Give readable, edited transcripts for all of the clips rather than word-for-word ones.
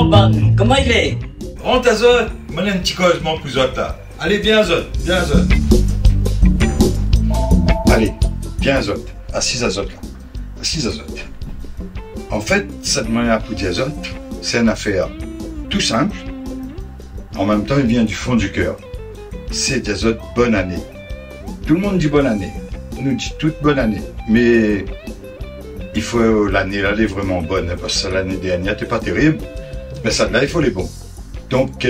bonne. Comment il est? Rentre à zone. Moi, un petit causement pour zot là. Allez, viens zot. Viens zot. Allez, viens zot. Assise à zot là. Assise à zot. En fait, cette manière pour dire zot, c'est une affaire tout simple. En même temps, il vient du fond du cœur. C'est dire zot bonne année. Tout le monde dit bonne année. On nous dit toute bonne année. Mais il faut l'année là, elle est vraiment bonne. Parce que l'année dernière, n'était pas terrible. Mais celle-là, il faut les bons. Donc,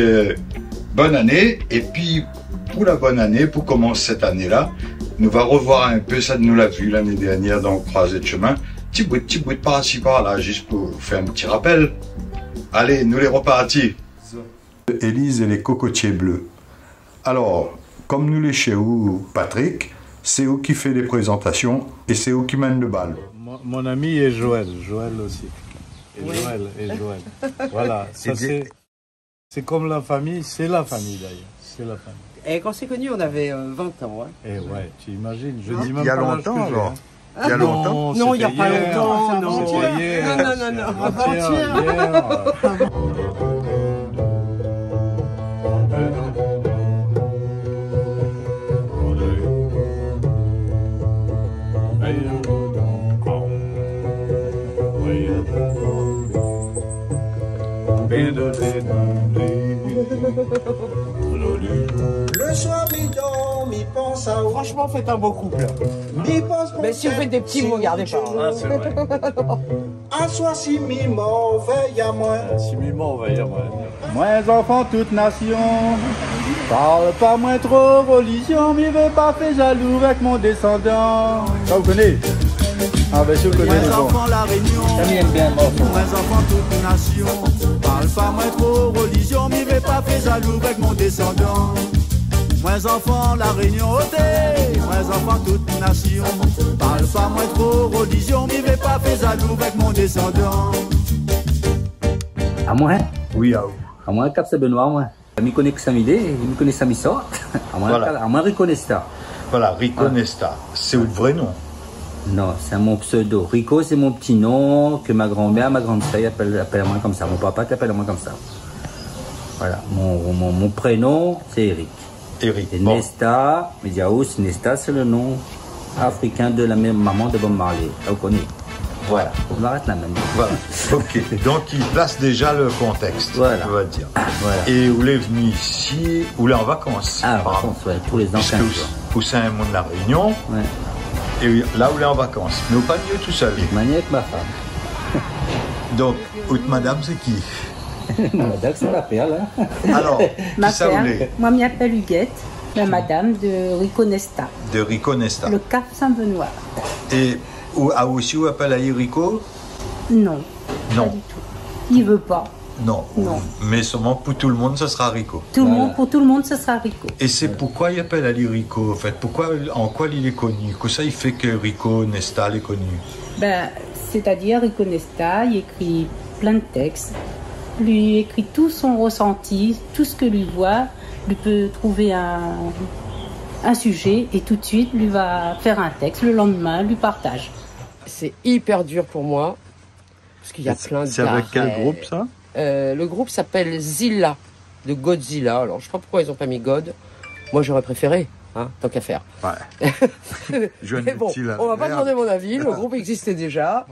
bonne année. Et puis, pour la bonne année, pour commencer cette année-là, nous va revoir un peu, ça nous l'a vu l'année dernière dans Croisée de chemin. Petit bout par-ci par-là, juste pour faire un petit rappel. Allez, nous les repartis. Élise et les cocotiers bleus. Alors, comme nous les chez vous, Patrick, c'est où qui fait les présentations et c'est où qui mène le bal. Mon ami est Joël aussi. Et oui. Joël. Voilà, ça c'est comme la famille, c'est la famille d'ailleurs. C'est la famille. Et quand c'est connu, on avait 20 ans. Hein. Et ouais, tu imagines, je dis même il y a pas longtemps alors. Hein. Il y a longtemps. Non, il n'y a pas longtemps. Non, Le soir, mi pense à... Franchement, faites un beau couple. Mais si vous faites des petits mots, gardez pas. Ah, c'est vrai. Un soir, si mi m'en veille à moi. Si Mimon va y avoir. Moins enfant toute nation, parle pas moins trop religion, m'y vais pas faire jaloux avec mon descendant. Ça vous connaissez? Ah ben je connais. Moins enfant la Réunion, Ça m'aime bien, moi. moins enfant toute nation, parle pas moins trop religion, m'y vais pas faire jaloux avec mon descendant. Moins enfant la Réunion ôté, moins enfant toute nation, parle pas moins trop religion, m'y vais pas faire jaloux avec mon descendant. À moi, hein? Oui, à vous. À moi, Cap Benoît, moi. Je me connais que Samidé, je me connais Samissot. À moi, Riconesta. Voilà, Rico Nesta. C'est votre vrai nom? Non, c'est mon pseudo. Rico, c'est mon petit nom que ma grand-mère, ma grande sœur appelle moi comme ça. Mon papa t'appelle moi comme ça. Voilà, mon prénom, c'est Eric. Eric. Et Nesta, Mediaous, Nesta, c'est le nom africain de la même maman de Bob Marley. Vous connaissez? Voilà, on arrête là maintenant. Voilà, ok. Donc il place déjà le contexte, voilà. on va dire. Voilà. Et vous êtes venu ici, vous êtes en vacances? Ah, en vacances, ouais, pour les anciens. Au sein de la Réunion. Ouais. Et là, vous êtes en vacances. Mais au pas mieux tout seul. Manier avec ma femme. Donc, haute madame, c'est qui? Madame, c'est ma perle. Hein. Alors, Ma qui ça vous perle, l'est? moi, je m'appelle Huguette, la madame de Riconesta, De Rico Nesta. le Cap Saint-Benoît. Et aussi, vous appelez Rico? Non, Non. pas du tout. Il veut pas. Non. Non. Mais seulement pour tout le monde, ce sera Rico. Pour tout le monde, ce sera Rico. Et c'est pourquoi il appelle Ali Rico, en fait. En quoi il est connu? Que ça, il fait que Rico Nesta est connu? Ben, c'est-à-dire, Riconesta, il écrit plein de textes. Lui écrit tout son ressenti, tout ce que lui voit. Lui peut trouver un sujet et tout de suite, lui va faire un texte. Le lendemain, lui partage. C'est hyper dur pour moi. Parce qu'il y a plein de... C'est avec quel groupe ça? Le groupe s'appelle Zilla, de Godzilla. Alors, je sais pas pourquoi ils ont pas mis God. Moi, j'aurais préféré, hein, tant qu'à faire. Ouais. Mais bon, on va pas demander mon avis. Le groupe existait déjà.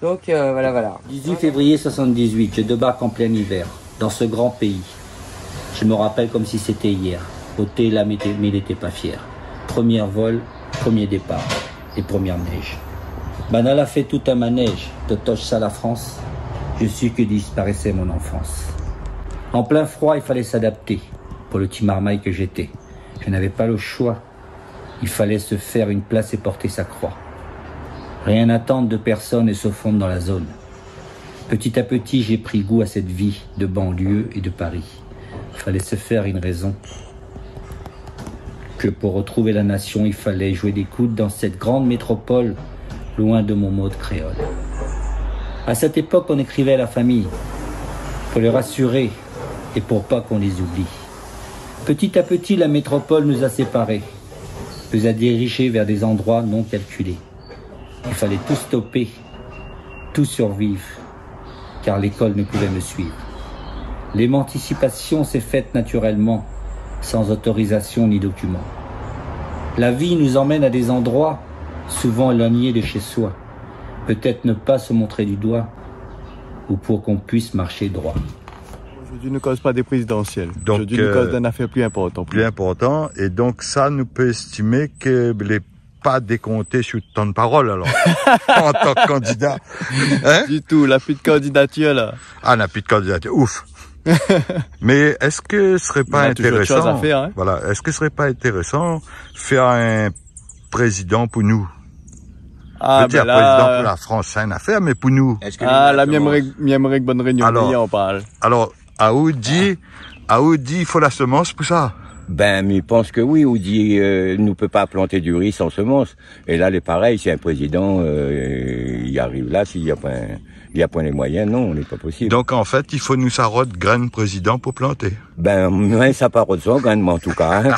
Donc, voilà. 18 février 78, je débarque en plein hiver, dans ce grand pays. Je me rappelle comme si c'était hier. Ôté là, mais il n'était pas fier. Premier vol, premier départ, et première neige. Banal a fait tout un manège, totoche ça la France. Je suis que disparaissait mon enfance. En plein froid, il fallait s'adapter. Pour le petit marmaille que j'étais, je n'avais pas le choix. Il fallait se faire une place et porter sa croix. Rien n'attendre de personne et se fondre dans la zone. Petit à petit, j'ai pris goût à cette vie de banlieue et de Paris. Il fallait se faire une raison. Que pour retrouver la nation, il fallait jouer des coudes dans cette grande métropole, loin de mon mode créole. À cette époque, on écrivait à la famille, pour les rassurer et pour pas qu'on les oublie. Petit à petit, la métropole nous a séparés, nous a dirigés vers des endroits non calculés. Il fallait tout stopper, tout survivre, car l'école ne pouvait me suivre. L'émancipation s'est faite naturellement, sans autorisation ni document. La vie nous emmène à des endroits, souvent éloignés de chez soi. Peut-être ne pas se montrer du doigt, ou pour qu'on puisse marcher droit. Aujourd'hui ne cause pas des présidentielles. Donc, aujourd'hui nous cause d'un affaire plus important. Plus important, et donc ça nous peut estimer que les pas décompté sur ton de parole alors, en tant que candidat. Hein? Du tout, la plus de candidature là. Ah, n'a plus de candidature, ouf. Mais est-ce que ce serait pas intéressant, à faire, hein? Voilà, est-ce que ce serait pas intéressant faire un président pour nous? Ah, je veux dire, président pour la France, c'est une affaire, mais pour nous. Ah, la mienne bonne réunion, alors, on parle. Alors, Aoudi, il faut la semence pour ça. Ben, mais il pense que oui, Aoudi ne peut pas planter du riz sans semence. Et là, c'est pareil, si un président il arrive là, s'il n'y a pas les moyens, non, on n'est pas possible. Donc en fait, il faut nous sarote graines président pour planter. Ben, ouais, ça part de son graine, mais en tout cas. Hein.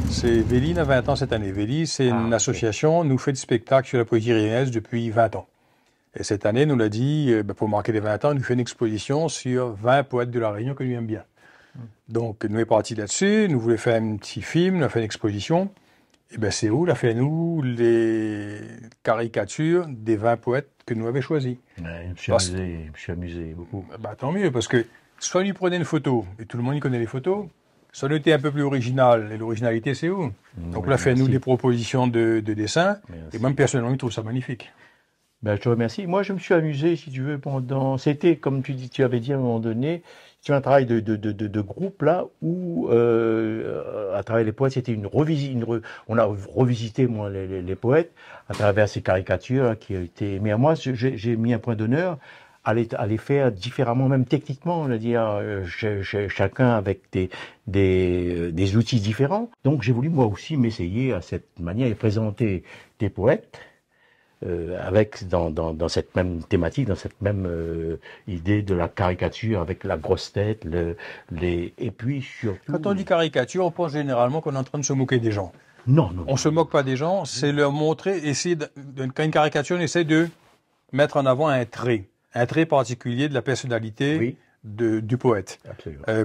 C'est Véline a 20 ans cette année. Véline, c'est une association, nous fait du spectacle sur la poésie riennaise depuis 20 ans. Et cette année, nous l'a dit, pour marquer les 20 ans, il nous fait une exposition sur 20 poètes de la Réunion que nous aimons bien. Donc, nous est parti là-dessus, nous voulons faire un petit film, nous avons fait une exposition. Et bien, c'est où, il a fait nous les caricatures des 20 poètes que nous avions choisis. Ouais, je me suis amusé beaucoup. Bah, tant mieux, parce que soit lui prenait une photo, et tout le monde y connaît les photos, soit il était un peu plus original, et l'originalité, c'est où? Donc, là, fait nous des propositions de dessin, et même personnellement, il trouve ça magnifique. Ben, je te remercie. Moi, je me suis amusé, si tu veux, pendant... C'était, comme tu avais dit à un moment donné, c'était un travail de groupe, là, où, à travers les poètes, c'était une revisite. On a revisité, moi, les poètes, à travers ces caricatures hein, qui ont été... Mais moi, j'ai mis un point d'honneur à les faire différemment, même techniquement, on va dire, chacun avec des outils différents. Donc, j'ai voulu, moi aussi, m'essayer à cette manière et présenter des poètes avec dans cette même thématique, dans cette même idée de la caricature avec la grosse tête, et puis surtout... Quand on dit caricature, on pense généralement qu'on est en train de se moquer des gens. Non. On se moque pas des gens, c'est leur montrer, quand une caricature, on essaie de mettre en avant un trait particulier de la personnalité du poète.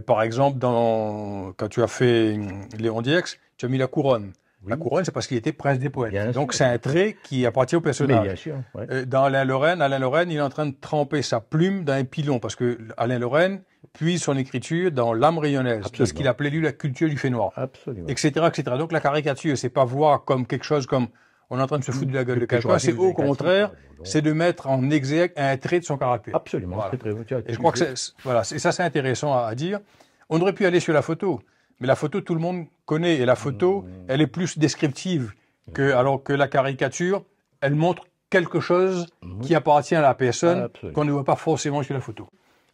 Par exemple, quand tu as fait Léon Diex, tu as mis la couronne. La couronne, c'est parce qu'il était prince des poètes. Donc, c'est un trait qui appartient au personnage. Bien sûr, ouais. Dans Alain Lorraine, il est en train de tremper sa plume dans un pilon, parce que Alain Lorraine puise son écriture dans l'âme rayonnaise, de ce qu'il appelait, lui, la culture du fait noir. Absolument. Etc., etc. Donc, la caricature, c'est pas voir comme quelque chose comme on est en train de se foutre de la gueule de quelqu'un, c'est au contraire, c'est de mettre en exergue un trait de son caractère. Absolument. Voilà. Et je crois que c'est intéressant à dire. On aurait pu aller sur la photo. Mais la photo, tout le monde connaît. Et la photo, elle est plus descriptive alors que la caricature, elle montre quelque chose qui appartient à la personne qu'on ne voit pas forcément sur la photo.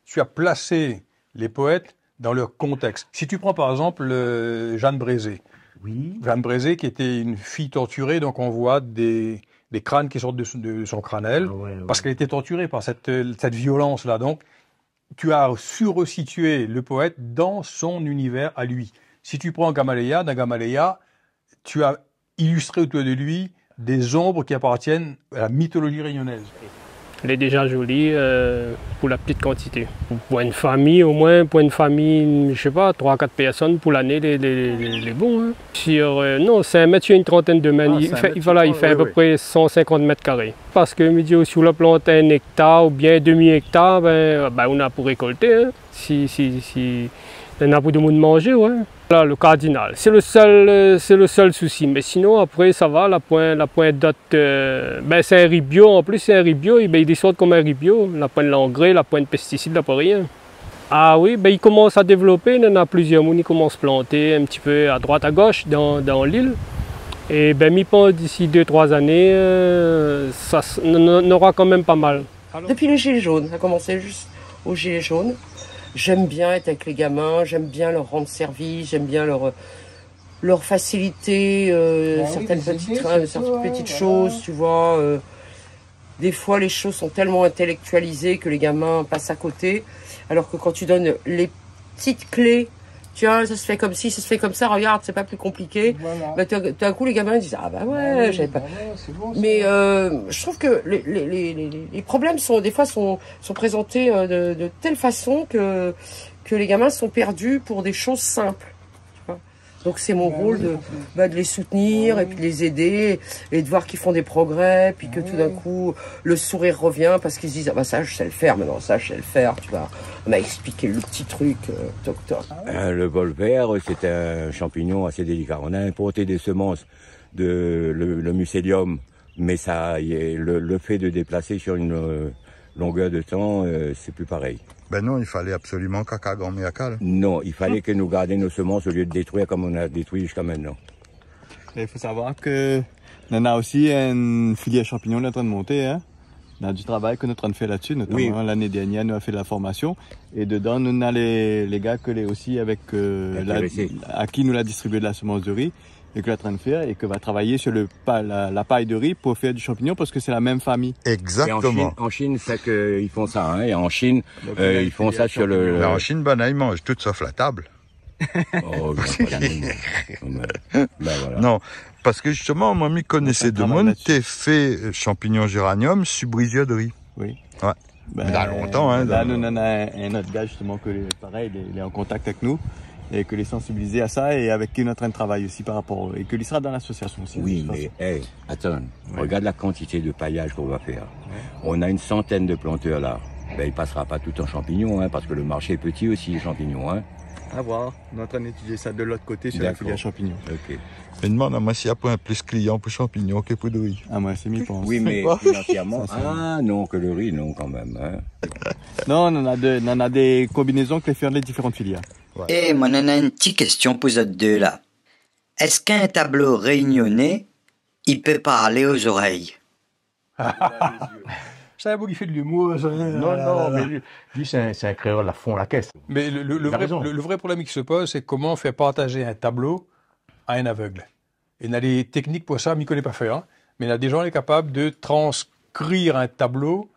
Tu as placé les poètes dans leur contexte. Si tu prends par exemple Jeanne Brézé. Oui. Jeanne Brézé, qui était une fille torturée, donc on voit des crânes qui sortent de son crânel, parce qu'elle était torturée par cette violence-là. Donc, tu as su resituer le poète dans son univers à lui. Si tu prends Gamaleya, dans Gamaleya, tu as illustré autour de lui des ombres qui appartiennent à la mythologie réunionnaise. Elle est déjà jolie pour la petite quantité. Pour une famille, au moins, pour une famille, je sais pas, 3-4 personnes pour l'année, les bons. Hein. Non, c'est un mètre sur une trentaine de mètres. Il fait à peu près 150 mètres carrés. Parce que, si on plante 1 hectare ou bien demi-hectare, on a pour récolter. Hein. Si on a pour tout le monde manger, ouais. Là, le cardinal, c'est le seul souci. Mais sinon, après, ça va. La pointe date, c'est un riz bio. En plus, c'est un riz bio. Il descend comme un riz bio. La pointe l'engrais, la pointe pesticide, là, pas rien. Ah oui, il commence à développer. Il y en a plusieurs. Il commence à planter un petit peu à droite, à gauche dans l'île. Et je pense d'ici 2-3 années, ça en aura quand même pas mal. Depuis les gilets jaunes, ça a commencé juste aux gilets jaunes. J'aime bien être avec les gamins, j'aime bien leur rendre service, j'aime bien leur faciliter certaines petites choses, tu vois. Des fois, les choses sont tellement intellectualisées que les gamins passent à côté, alors que quand tu donnes les petites clés tiens, ça se fait comme ci, ça se fait comme ça, regarde, c'est pas plus compliqué. Voilà. Bah, tout d'un coup, les gamins disent, ah bah ouais, j'avais pas. Bon, Mais je trouve que les problèmes des fois sont présentés de telle façon que les gamins sont perdus pour des choses simples. Donc c'est mon rôle de les soutenir et puis de les aider et de voir qu'ils font des progrès, puis que tout d'un coup le sourire revient parce qu'ils se disent ah bah ça je sais le faire maintenant, ça je sais le faire, tu vois. On m'a expliqué le petit truc, toc toc. Le vol vert, c'est un champignon assez délicat. On a importé des semences de le mycélium, mais ça, le fait de déplacer sur une longueur de temps, c'est plus pareil. Ben non, il fallait absolument caca grand méacal. Non, il fallait que nous gardions nos semences au lieu de détruire comme on a détruit jusqu'à maintenant. Il faut savoir que on a aussi une filière champignon en train de monter. Hein. On a du travail qu'on est en train de faire là-dessus, notamment l'année dernière, nous avons fait de la formation. Et dedans, nous avons les gars que aussi avec à qui nous l'a distribué de la semence de riz et que est en train de faire et que va travailler sur la paille de riz pour faire du champignon parce que c'est la même famille. Exactement. En Chine, c'est qu'ils font ça. Hein, et en Chine, ils font ça sur le... Mais en Chine, ils mangent tout sauf la table. Oh, voilà. Non, parce que justement, moi, je connaissais de monde qui fait champignons géranium sur brisier de riz. Oui. Ouais. Mais dans longtemps, hein. Là, nous on a un autre gars justement que pareil, il est en contact avec nous et que les sensibiliser à ça et avec qui on est en train de travailler aussi par rapport et que il sera dans l'association aussi. Oui, mais attends, regarde la quantité de paillage qu'on va faire. On a une centaine de planteurs là. Ben, il passera pas tout en champignons, hein, parce que le marché est petit aussi, les champignons. Hein. À voir. On est en train d'étudier ça de l'autre côté sur la filière champignons. Ok. Je me demande à moi s'il y a pas un plus client pour champignons que pour de riz. Ah, moi, c'est mis pense. Oui, mais financièrement. Ah, non, que le riz, non, quand même. Hein. Non, on en a des combinaisons que les faire les différentes filières. Ouais. Et moi, on a une petite question pour vous deux là. Est-ce qu'un tableau réunionnais, il peut parler aux oreilles? C'est un beau qui fait de l'humour. Non, mais lui, c'est un créole à fond la caisse. Mais le vrai problème qui se pose, c'est comment faire partager un tableau à un aveugle. Et il y a des techniques pour ça, je ne connais pas faire. Hein, mais il y a des gens qui sont capables de transcrire un tableau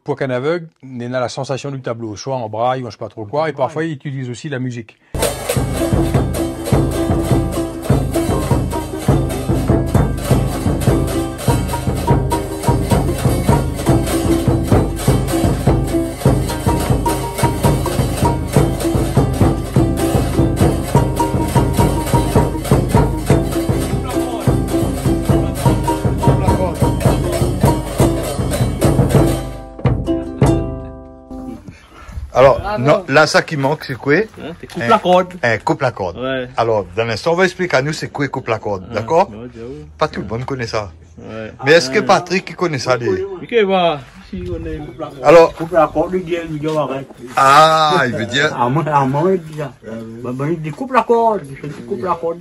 pour qu'un aveugle n'ait la sensation du tableau, soit en braille ou je ne sais pas trop quoi. Et parfois, il utilise aussi la musique. Alors, non, là, ça qui manque, c'est quoi? Coupe la corde. Coupe la corde. Ouais. Alors, dans l'instant, on va expliquer à nous c'est quoi coupe la corde, d'accord? Pas tout le monde connaît ça. Ouais. Mais est-ce que Patrick connaît ça? Alors, coupe la corde, il dit arrête. Ah, il veut dire. Il dit ça. Il dit coupe la corde,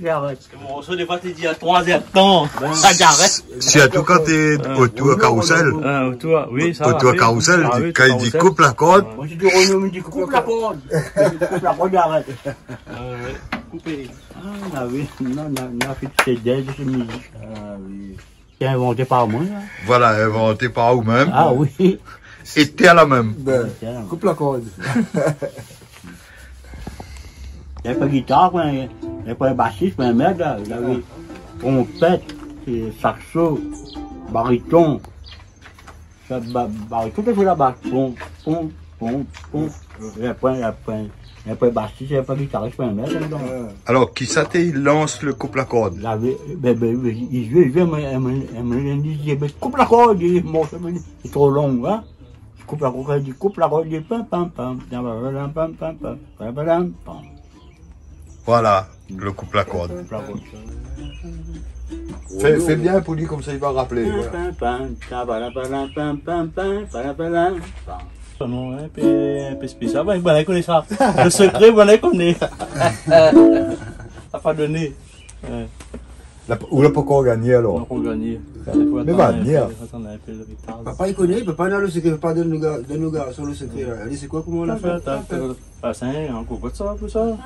j'arrête. Bon, ça, des fois, tu dis à 3 heures de temps, ça j'arrête. Si à tout quand t'es autour à carrousel. Autour, oui, ça va. Autour à carrousel, quand il dit coupe la corde. Moi, je dis Renaud, il dit coupe la corde. Coupe la corde, j'arrête. Couper. Ah oui, non, on a fait ces dettes de musique. Ah oui. C'est inventé par moi. Là. Voilà, inventé par vous-même. Ah oui. Et t'es à la même. Coupe la corde. Il n'y avait pas de guitare, il n'y avait pas de bassiste, mais un mec, là, il avait trompette, saxo, baryton. Baryton, il fait la basse. Pom. Il n'y avait pas de bassiste, il n'y avait pas de guitariste, mais un mec. Alors, qui ça il lance le coupe la corde? Il joue, il me dit, coupe la corde, c'est trop long, hein. Coupe la corde, il dit, coupe la corde, il dit, pam. Voilà, le coupe la corde. Fais bien pour lui, comme ça il va rappeler. Non, un peu spécial, mais on connaît ça. Le secret, on connaît. Ça va donner. Ou là pourquoi gagner alors? Pour gagner. Mais va dire. Papa il connaît, il peut pas dans le secret, pas de nous gars sur le secret là. Allez, c'est quoi, comment on l'a fait? Pas ça, encore pas de ça, tout ça.